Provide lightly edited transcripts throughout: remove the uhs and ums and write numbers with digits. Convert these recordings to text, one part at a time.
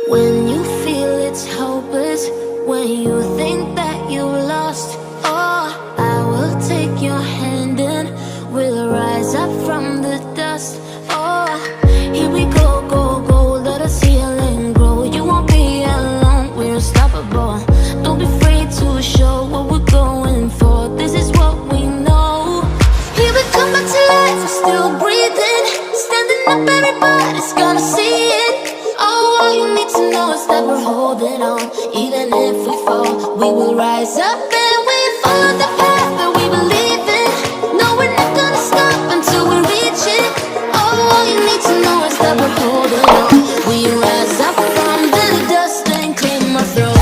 When you feel it's hopeless, when you think that you lost, oh, I will take your hand and we'll rise up from the dust. Oh, here we go, go, go, let us heal and grow. You won't be alone, we're unstoppable. Don't be afraid to show what we're going for. This is what we know. Here we come back to life, we're still breathing. Standing up, everybody's gonna see it. Oh, all you need to know is that we're holding on. Even if we fall, we will rise up and we follow the path that we believe in. No, we're not gonna stop until we reach it. Oh, all you need to know is that we're holding on. We rise up from the dust and clear our throat.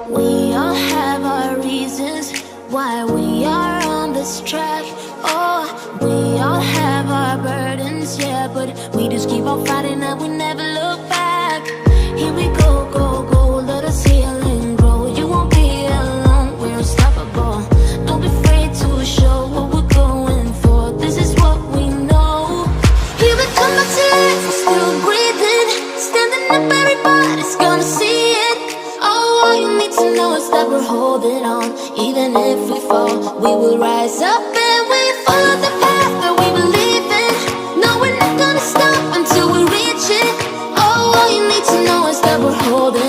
We all have our reasons why we are on this track. Oh, we all have our burdens, yeah, but we just keep on fighting and we never look back. Here we go, go, go, let us heal and grow. You won't be alone, we're unstoppable. Don't be afraid to show what we're going for. This is what we know. Here we come back to life, we're still breathing. Standing up, everybody's gonna see it. Oh, all you need to know is that we're holding on. Even if we fall, we will rise up and we follow the path that we believe in. No, we're not gonna stop until we reach it. Oh, all you need to know is that we're holding on.